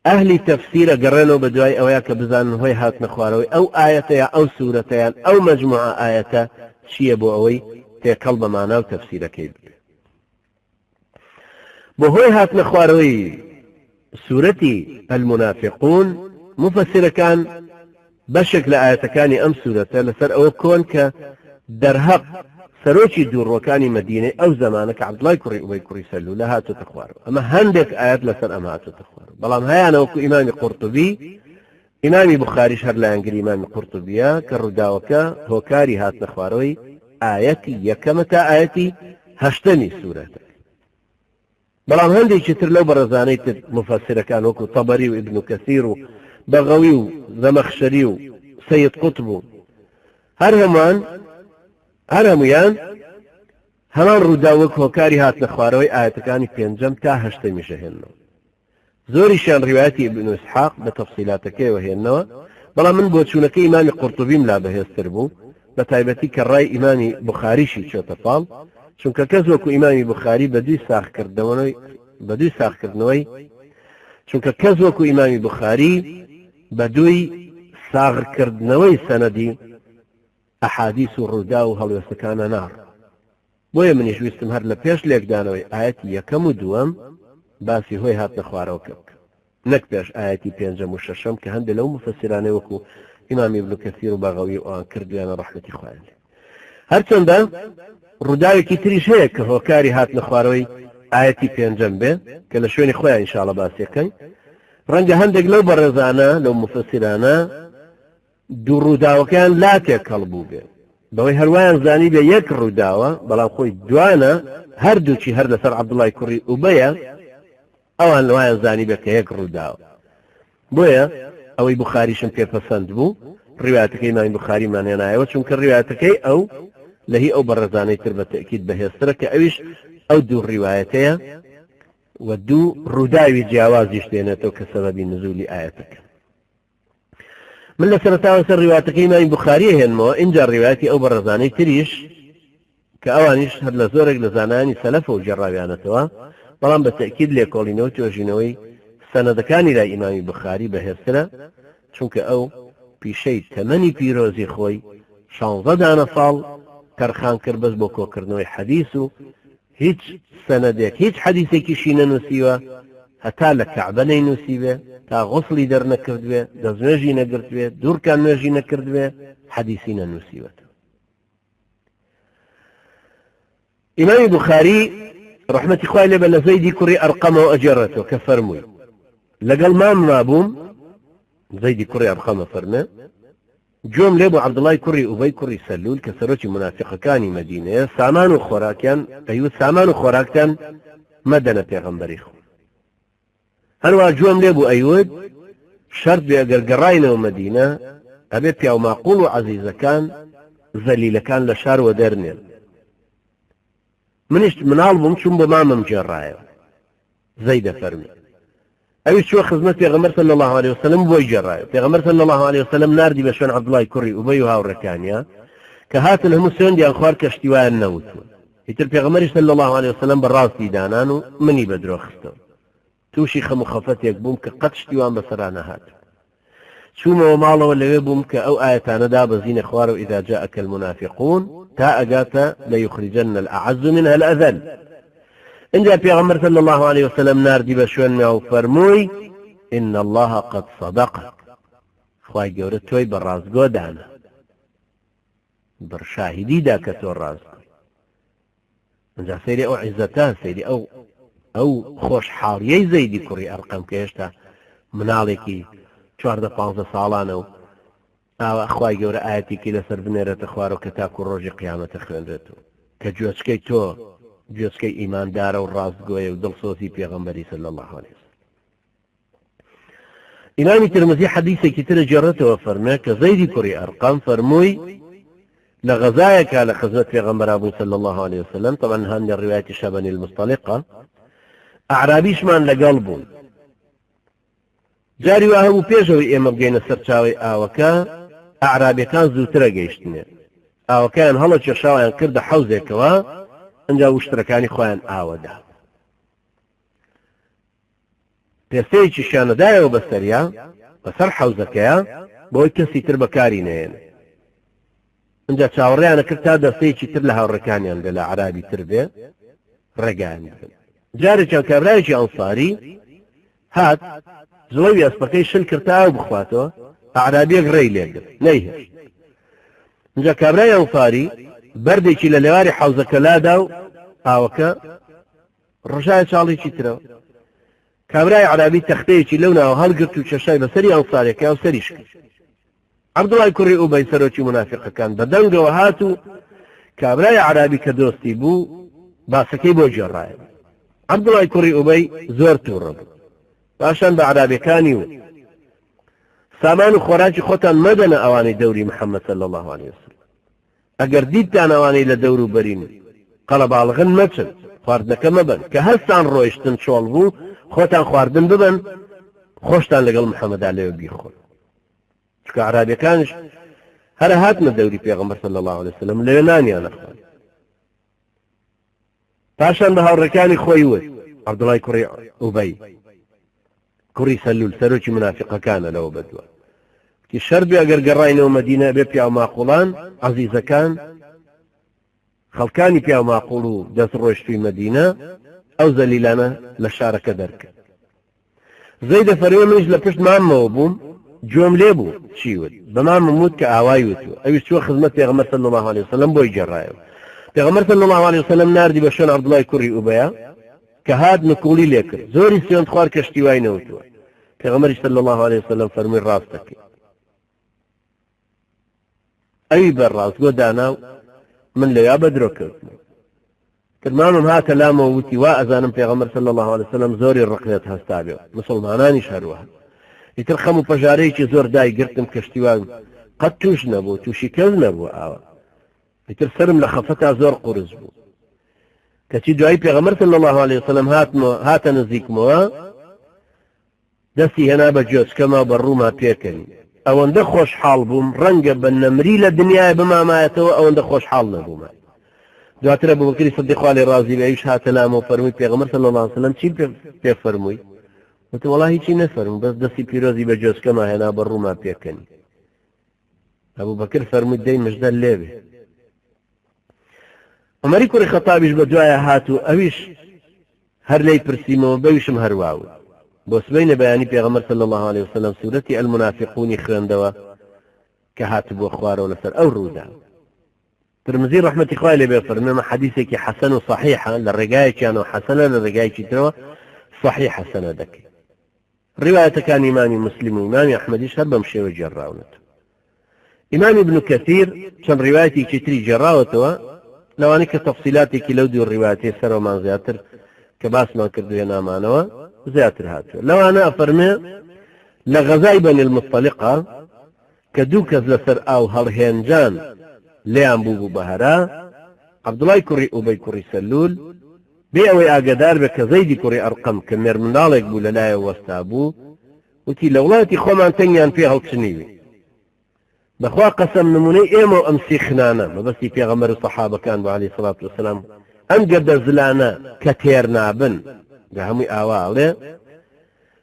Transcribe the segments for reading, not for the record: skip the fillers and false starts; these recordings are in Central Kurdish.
ئەهلی تەفسیرە گەڕێنەوە بە دوای ئەوەیە کە بزانن هۆی هاتنە خوارەوەی ئەو ئاەتەیە ئەو سوورەتەیان ئەو مەجموعە ئاەتە چییە بۆ ئەوەی تێکەڵ بە مانا و تەفسیرەکەی بێت. بۆ هۆی هاتنە خوارەوەی سوورەتی المنافقون مفەسیرەکان بەشێک لە ئاەتەکانی ئەم سوورەتە لەسەر ئەوە کۆن کە دەرهەق سەرۆکی دووڕوەکانی مەدینەی ئەو زمانە کە عەبدوڵای کوڕی ئوبەی کوڕی سەلول هاتوتە خوارەوە. ئەمە هەندێک ئاەت لەسەر ئەمە هاتوتە خوارەوە، بەڵام هەیەنەوەکو ئیمامی قورتوبی ئیمامی بوخاریش هەر لایەنگری ئیمامی قورتوبیە کە ڕووداوەکە هۆکاری هاتنە خوارەوەی ئاەتی یەکەمە تا ئاەتی هەشتەمی سوورەتە. بەڵام هەندێکی تر لەو بەڕێزانەی تر مفەسیرەکان وەکو تەبەری و ئیبن کەسیر و بەغەوی و زەمەخشەری و سەید قوتب و هەر هەمویان هەمان ڕووداوەک هۆکاری هاتنە خوارەوەی ئاەتەکانی پێنجەم تا هەشتەمیشە هێننەوە. زۆریشیان ڕیواەتی ئیبن ئیسحاق بە تەفسیلاتەکەیەوە هێننەوە، بەڵام من بۆ چوونەکەی ئیمامی قورتوبیم لا بەهێزتر بوو، بە تایبەتی کە ڕای ئیمامی بوخاریشی چۆتە پاڵ، چونکە کەس وەکو ئیمامی بوخاری بە دووی ساغکردنەوەی چونکە کەس وەکو ئیمامی بوخاری بە دووی ساغکردنەوەی سەنەدی ئەحادیث و ڕوودا و هەڵوێستەکانە ناڕ. بۆیە منیش ویستم هەر لە پێش لێکدانەوەی ئاەتی یەکەم و دووەم باسی هۆی هاتنە خوارەوە کرد، نەک پێش ئاەتی پێنجەم و شەشەم کە هەندێک لەو مفەسیرانەی وەکو ئیمامی ئیبن کەسیر و بەغەوی ئەوان کردویانە ڕەحمەتی خوایان لێ. هەرچەندە ڕووداوێکی تریش هەیە کە هۆکاری هاتنە خوارەوەی ئاەتی پێنجەم بێ کە لە شوێنی خۆیان ئینشاڵڵا باسیەکەین. ڕەنگە هەندێک لەو بەڕێزانە لەو مفەسیرانە دوو ڕووداوەکەیان لا تێکەڵ بوو بێ، بەوەی هەروایان زانی بێ یەک ڕووداوە، بەڵام خۆی دوانە هەردووچی هەر لەسەر عەبدوڵای کوڕی ئوبەیە ئەوان لەوایان زانی بێ کە یەک ڕووداوە. بۆیە ئەوەی بوخاریشم پێپەسەند بوو، ڕیواتەکەی ئیمامی بوخاریمان هێنایەوە، چونکە ڕیواتەکەی ئەو لە هی ئەو بەڕێزانەی تر بە تەئکید بەهێزترە کە ئەویش ئەو دوو ڕیوایەتەیە و دوو ڕووداوی جیاوازیش دێنێتەوە کە سەبەبی نزولی ئاەتەکە. من لە سەرەتاوە سەر ڕیواتەکەی ئیمامی بوخاری هێنمەوە، اینجا ڕیواتی ئەو بەڕێزانەی تریش کە ئەوانیش هەر لە زۆرێک لە زانانی سەلەفە و جێڕاویانەتەوە، بەڵام بە تەئکید لێکۆڵینەوە توێژینەوەی سەنەدەکانی لای ئیمامی بوخاری بەهێزترە، چونکە ئەو پیشەی تەمەنی پیرۆزی خۆی 16 دانە ساڵ تەرخان کرد بەس بۆ کۆکردنەوەی حەدیث و هیچ سەنەدێک هیچ حەدیثێکیشی نەنووسیوە، هەتا لە کەعبە نەینووسیبێ، تا غوسڵی دەرنەکردوێ، دەستنوێژی نەگرتوێ، دوورکان نوێژی نەکردوێ، حەدیثی نەنووسیوەتە. ئیمامی بوخاری ڕەحمەتی خوای لێ بە لە زەیدی کوڕی ئەرقەمەوە ئەجێڕێتەوە کە فەرمووی لەگەڵ مام بووم، زەیدی کوڕی ئەرقەمە فەرمێ گوێم لێ بۆ عەبدوڵای کوڕی ئوبەی کوڕی سەلول کە سەرۆکی منافقەکانی مەدینەیە، سامان و خۆراکیان ئەیوت سامان و خۆراکتان مەدەنە پێغەمبەری خۆ. هەروە گوێم لێ بوو ئەیوت شەرت بێ ئەگەر گەڕاینەوە مەدینە ئەبێ پیاو ماقوڵ و عەزیزەکان زەلیلەکان لە شاروە دەرنێن. منیش مناڵ بووم چوون بۆ مامم گێڕایەوە. زەیدە فەرمی ئەویش چووە خزمەت پێغەمبەر صلی الله علیه وسلم بۆی گێڕایەوە. پێغەمبەر صلی الله علیه وسلم ناردی بە شوێن عەبدوڵای کوڕی ئوبەی و هاوڕێکانیە کە هاتن هەموو سوێندیان خوارد کەشتیوایان نەوتوە. ئیتر پێغەمبەری صلی الله علیه وسلم بەڕاستی دانان و منی بەدرۆ خستەوە. تووشی خەم و خەفەتێک بووم کە قەت شتیوان بەسەرا نەهات. چوومەوە ماڵەوە لەوێ بووم کە ئەو ئاەتانەدا بەزینە خوارە و ئیذا جاءك المنافقون تا ئەگاتە لەیخرجن الأعز منها الأذل. اینجا پێغەمبەر صلی الله علیه وسلم ناردی بە شوێن و فەرمووی إن الله قد صدق، خوای گەورە تۆی بە ڕازگۆ دانا، بەرشاهیدیدا کە تۆ ڕازگۆی. اینجا سەیری ئەو عیزەتە، سەیری ئەو خۆشحاڵیەی زەیدی کوڕی ئەرقەم کە هێشتا مناڵێکی 14-15 ساڵانە و ئاوا خوای گەورە ئاەتێکی لەسەر بنێرێتە خوارەوە کە تاکو ڕۆژی قیامەتە خوێنرێتەوە کە گوێچکەی تۆ گوێچکەی ئیماندارە و ڕاستگۆیە و دڵسۆزی پێغەمبەری صلی الله علیه وسلم. ئیمامی ترمذی حەدیثێکی ترە جێڕێتەوە فەرمێ کە زەیدی کوڕی ئەرقەم فەرمووی لە غەزایەکە لە خزمەت پێغەمبەر بوو صلی الله علیه وسلم، طبعا هەندێک ڕیواەتی شەبەنی المستەلقە، ئەعرابیشمان لەگەڵ بوون. جاری وا هەبوو پێشەوەی ئێمە بگەینە سەرچاوی ئاوەکە ئەعرابیەکان زووترە گەیشتنێ، ئاوەکەیان هەڵە کێشاویان کردە حەوزێکەوە، ئەنجا وشترەکانی خۆیان ئاوەدا. پێستەیەکی شانەدایەوە بەسەریا بەسەر حەوزەکەیە بۆی کەسی تر بەکاری نێنێ. اینجا چاوەڕێیانە کرد تا دەستەیەکی تر لە هاوڕەکانیان بێ لە عەرابی تر بێ ڕێگایان بکەن. جارێکیان کابرایەکی ئەنساری هات زڵەوی ئەسپەکەی شل کرد تا ئاو بخواتەوە، عەرابیەک ڕێی لێگرت نەیهێشت. اینجا کابرای ئەنساری بەردێکی لە لێواری حەوزەکە لادا و ئاوەکە ڕژایە چاڵێکی ترەوە. کابرای عەرابی تەختەیەکی لەو ناوە هەڵگرت و چەشای بەسەری ئەنساریەکە و سەریش کرد. عەبدوڵای کوڕی ئوبەی سەرۆکی منافقەکان بەدەنگەوە هات و کابرای عەرابی کە دۆستی بوو باسەکەی بۆ گێڕایە. عەبدوڵای کوڕی ئوبەی زۆر تووڕە بوو. پاشان بە عەرابیەکانی و سامان و خۆراکی خۆتان مەدەنە ئەوانەی دەوری محەممەد صلی الله عليه وسلم. ئەگەر دیتان ئەوانەی لە دەور و بەرین قەڵەباڵغن مەچن، خواردنەکە مەبن کە هەستان ڕۆیشتن چۆڵ بوو خۆتان خواردن ببن، خۆشتان لەگەڵ محەممەدا لێوە بیخۆن. چکە عەرابیەکانش هەر هاتنە دەوری پێغەمبەر صلی الله عليه وسلم لەوێ نانیانە خوارد. پاشان بە هاوڕێکانی خۆی وت عەبدوڵای کوڕی ئوبەی کوڕی سەلول سەرۆکی منافقەکانە لەوە بەدووە کی شەر بێ ئەگەر گەڕاینەوە مەدینە بێ پیا و ماقوڵان عەزیزەکان خەڵکانی پیا و ماقوڵ و دەست ڕۆیشتووی مەدینە ئەو زەلیلانە لە شارەکە دەرکرد. زەیدە فەرمێ منیش لە پشت مامەوە بووم جۆم لێ بوو چی وت بە مامم وت کە ئاوای وتوە ئەویش چووە خزمەت پێغەمبەر صلی الله عليه وسلم بۆی گەڕایەوە. پێغەمبەر صلی الله عليه وسلم ناردی بە شوێن عەبدوڵای کوڕی ئوبەیە کە هات نکوڵی لێ کرد زۆری سوێند خوار کەشتی وای نەوتوە. پێغەمبەریش صلی الله عليه وسلم فەرمووی ڕاستەکەی. ئەوی بەڕاستگۆ دانا و من لەیا بەدرۆ کردم. مامم هاتە لامەوە وتی وا ئەزانم پێغەمبەر صلی الله عليه وسلم زۆری ڕقلێت هەستا بێ مسڵمانانیش هەروەها. ئیتر خەم و پەژارەیەکی زۆر دایگرتم کەشتیوان قەت توش نەبوو تووشی کەس نەبوو ئاوە. ئیتر سرم لە خەفەتا زۆر قورس بوو. کەچی دوایی پێغەمبەر صلی الله عليه وسلم هاتە نزیکمەوە دەستی هێنا بە جۆچکەما بە ڕووما پێکەنی. ئەوەندە خۆشحاڵ بووم ڕەنگە بە نەمری لە دنیای بمامایەتەوە ئەوەندە خۆشحاڵ نەبوومە. دواتر ئەبوبەکری سیدیق خوا لێ ڕازی بێ ئەویش هاتە لامەوە فەرمووی پێغەمبەر صلی الله عليه وسلم چی پێ فەرمووی؟ وتی وەڵا هیچی نەفەرموو بەس دەستی پیرۆزی بە جۆچکەما هێنا بە ڕووما پێکەنی. ئەبوبەکر فەرمووی دەی مژدە لێبێ. عومەری کوڕی خەتابیش بە دوایە هات و ئەویش هەر لێی پرسیمەوە بەویشم هەرواوت. بۆ سبەینە بەیانی پێغەمبەر صلی الله عليه وسلم سوورەتی المنافقونی خوێندەوە کە هات بۆ خوارەوە لەسەر ئەو ڕوودا. ترمزی ڕەحمەتی خوای لێ بێ فەرمێمە حەدیثێکی حەسەن و صەحیحە لە ڕێگایەکیانەوە حەسەنە لە ڕێگایەکی ترەوە صەحیحە سەنەدەکەی. ڕیوایەتەکانی ئیمامی موسلیم و ئیمامی ئەحمەدیش هەر بەم شێوە جێڕاونەت. ئیمامی ابن کەثیر چەند ڕیوایەتێکی تری جێڕاوەتەوە لەوانەی کە تەفسیلاتێکی لەو دوو ڕیوایەتێ سەرەوەمان زیاتر کە باسمان کردووە نامانەوە زیاتر هاتووە. لەوانە ئەفەرمێ لە غەزای بەنی المستەلقە کە دوو کەس لەسەر ئاو هەڵهێنجان لێیان بوو بەهەرا عەبدوڵای کوڕی ئوبەی کوڕی سەلول بێ ئەوەی ئاگادار بێ کە زەیدی کوڕی ئەرقەم کە مێر منداڵێک بوو لەلایەوە وەستا بوو وتی لە وڵاتی خۆمان تەنگیان پێ هەڵچنیوی. بەخوا قەسەم نمونەی ئێمە ئەم سیخنانە مەبەستی پێغەمبەر و سەحابەکان بۆ عەلەیهی سەڵات وەسەلام ئەم گەردە زلانە کە تێر نابن کە هەمووی ئاواڵێ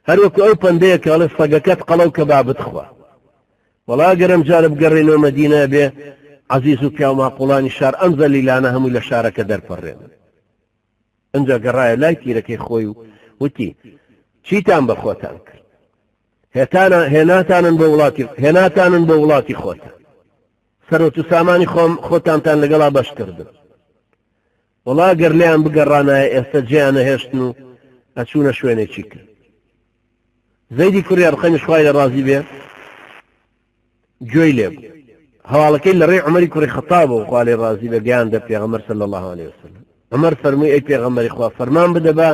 هەروەکو ئەو پەندەیە کە ئەڵێ سەگەکەت قەڵەو کە با بتخوا. وەڵا گەرم جارە بگەڕێنەوە مەدینە بێ عەزیز و پیا و ماقوڵانی شار ئەم زەلیلانە هەمووی لە شارەکە دەرپەڕێنن. ئەنجا گەڕایە لای تیرەکەی خۆی و وتی چیتان بە خۆتان کرد؟ هێناتانن بە وڵاتی خۆتان سەرۆت و سامانی خۆتانتان لەگەڵا بەش کردن. وەڵا گەر لێیان بگەڕانایە ئێستا جێیانە هێشتن و ئەچوونە شوێنێکی کرد. زەیدی کوڕی ئەرقەمیش خوای لە ڕازی بێ گوێی لێ بوو. هەواڵەکەی لە ڕێی عومەری کوڕی خەتابەوە خوا لێ ڕازی بێ گەیاندە پێغەمبەر صلی الله عليه وسلم. عومەر فەرمووی ئەی پێغەمبەری خوا فەرمان بدە بە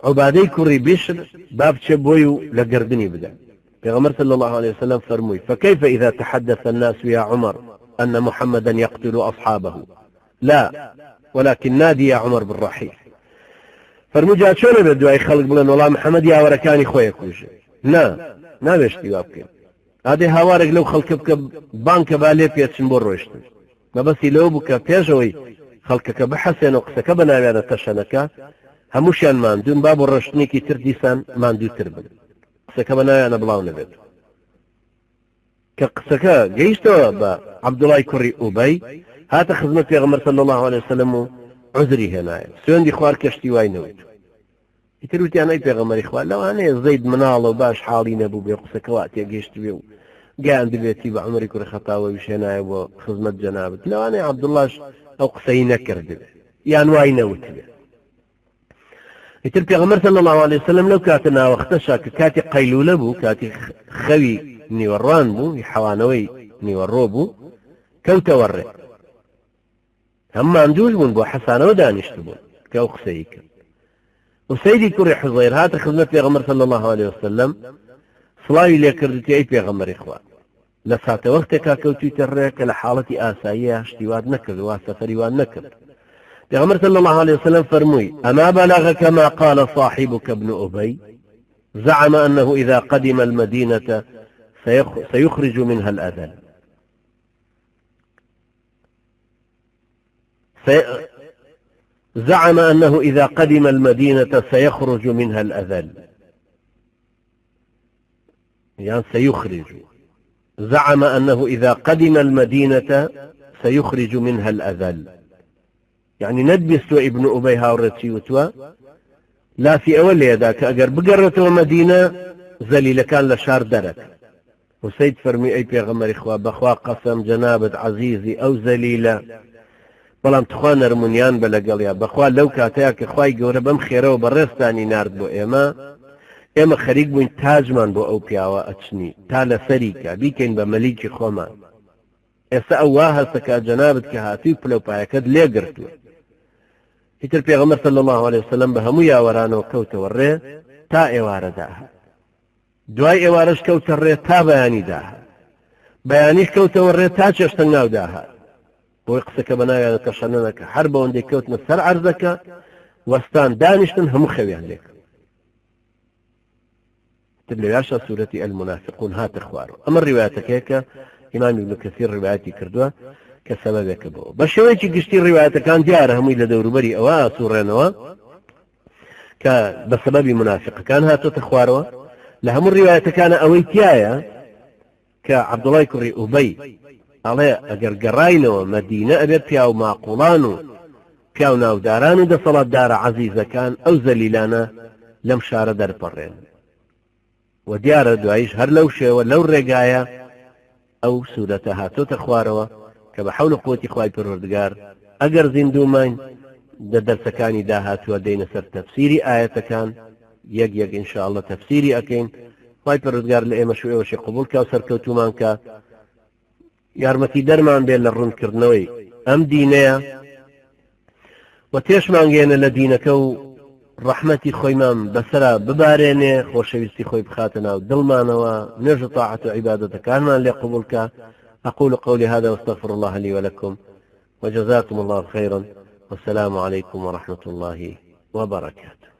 عوبادەی کوڕی بیشر با بچێ بۆی و لە گردنی بدە. پێغەمبەر صلی الله عليه وسلم فەرمووی فكيف إذا تحدث الناس يا عمر أن محمدا يقتل أصحابه لا ولكن نادي يا عمر بالرحيل. فەرمووی جا چۆنە بێت دوای خەڵک بڵێن وەڵا محەممەد یاوەرەکانی خۆی کوژێ؟ نابێشتی وا بکەین. ئادێ هاوارێک لەو خەڵکە بکە بانکە با لێ پێچن بۆ ڕۆیشتن. مەبەستی لەو بوو کە پێشەوەی خەڵکەکە بحەسێن و قسەکە بە ناویانە تەشەنەکە هەمووشیان ماندوون با بۆ ڕۆشتنێکی تر دیسان ماندووتر بن قسەکە بە ناویانە بڵاو نەبێت کە قسەکە گەیشتەوە بە عەبدوڵای کوڕی ئوبەی هاتە خزمەت پێغەمبەر صلی الله عليه وسلم و عذری هێنایە سوێندی خوار کەشتی وای نەوت ئیتر وتیان ئەی پێغەمبەری خوا لەوانەیە زەید مناڵە و باش حاڵی نەبوو بێ قسەکە وا تێگەیشت بێ و گیان دەبێتی بە عومەری کوڕی خەتابە ویشێنایە بۆ خزمەت جەنابەت لەوانەیە عەبدوڵاش ئەو قسەی نەکرد بێ یان وای نەوت بێ ئیتر پێغەمبەر صلی الله عليه وسلم لەو کاتە ناوەختەشا کە کاتی قەیلولە بوو کاتی خەوی نیوەڕوان بوو حەوانەوەی نیوەڕۆ بوو کەوتەوە ڕێ هەم ماندووش بوون بۆ حەسانەوە دانیشت بوون کە ئەو قسەی کرد وسەیدی کوڕی حوزەیر هاتە خزمەت پێغەمبەر صلی الله عليه وسلم سڵاوی لێ کردوتی ئەی پێغەمبەری خوا لە ساتە وەختێکا کەوتویتە ڕێ کە لە حاڵەتی ئاساییە هەشتیوات نەکرد وا سەفەری وان نەکرد پێغەمبەر صلی الله عليه وسلم فرمووی أما بلغك ما قال صاحبك ابن أبي زعم أنه إذا قدم المدينة سيخرج منها الأذل زعم أنه إذا قدم المدينة سيخرج منها الأذل يعني سيخرج زعم أنه إذا قدم المدينة سيخرج منها الأذل يعني ندبست ابن أبي هاورتي وتوا لا في أول يداك أجر بقرته مدينة زليل كان لشار درك وسيد فرمي أي بيغمر إخوة بخوا قسم جنابة عزيزي أو زليلة بەڵام تخوا نەرمونیان بە لەگەڵیا بەخوا لەو کاتەیە کە خوای گەورە بەم خێرەوە بەڕێستانی نارد بۆ ئێمە خەریک بووین تاجمان بۆ ئەو پیاوە ئەچنی تا لەسەریکە بیکەین بە مەلیکی خۆمان ئێستا ئەو وا هەستە کە جەنابەت کە هاتووی پلەپایەکەت لێگرتووە ئیتر پێغەمبەر صلی الله عليه وسلم بە هەموو یاوەرانەوە کەوتەوە ڕێ تا ئێوارە داهات دوای ئێوارەش کەوتە ڕێ تا بەیانی داهات بەیانیش کەوتەوە ڕێ تا چێشتەنگاو داهات بۆی قسەکە بەناویانە کەشەنەکە هەر بەوەندەی کەوتنە سەر عەرزەکە وەستان دانیشتن هەموو خەویان لێ کرد تر لەوێشە سوورەتی المنافقون هاتە خوارەوە ئەمە ڕیوایەتەکەیە کە ئیمام ابن کەثیر ڕیوایەتی کردووە کە سەبەبێکە بۆ بە شێوەیەکی گشتی ڕیوایەتەکان دیارە هەمووی لە دەوروبەری ئەوە سوڕێنەوە کە بە سەبەبی منافقەکان هاتۆتە خوارەوە لە هەموو ڕیوایەتەکانە ئەوەی تایە کە عەبدوڵای کوڕی ئوبەی ئەڵێ ئەگەر گەڕاینەوە مەدینە ئەبێت پیا و ماقوڵان و پیا و ناوداران و دەسەڵاتدارە عەزیزەکان ئەو زەلیلانە لەم شارە دەرپەڕێن و دیارە دواییش هەر لەو شێوە لەو ڕێگایە ئەو سوورەتە هاتۆتە خوارەوە کە بە حەول و قووەتی خوای پەروەردگار ئەگەر زیندوومان دە دەرسەکانی داهاتووە دەینە سەر تەفسیری ئاەتەکان یەک یەک ئینشاءالله تەفسیری ئەکەین خوای پەروەردگار لە ئێمەش و ئێوەشی قبوڵ کە و سەرکەوتومان کە یارمەتی دەرمان بێت لە ڕوونکردنەوەی ئەم دینەیە و تێشمانگەێنە لە دینەکە و ڕەحمەتی خۆیمان بەسەرا ببارێنێ خۆشەویستی خۆی بخاتە ناو دڵمانەوە نوێژ و تاعەت و عیبادەتەکانمان لێ قبوڵ کە أقول قولي هذا واستغفر الله لي ولكم وجزاكم الله خيرا والسلام عليكم ورحمة الله وبركاته.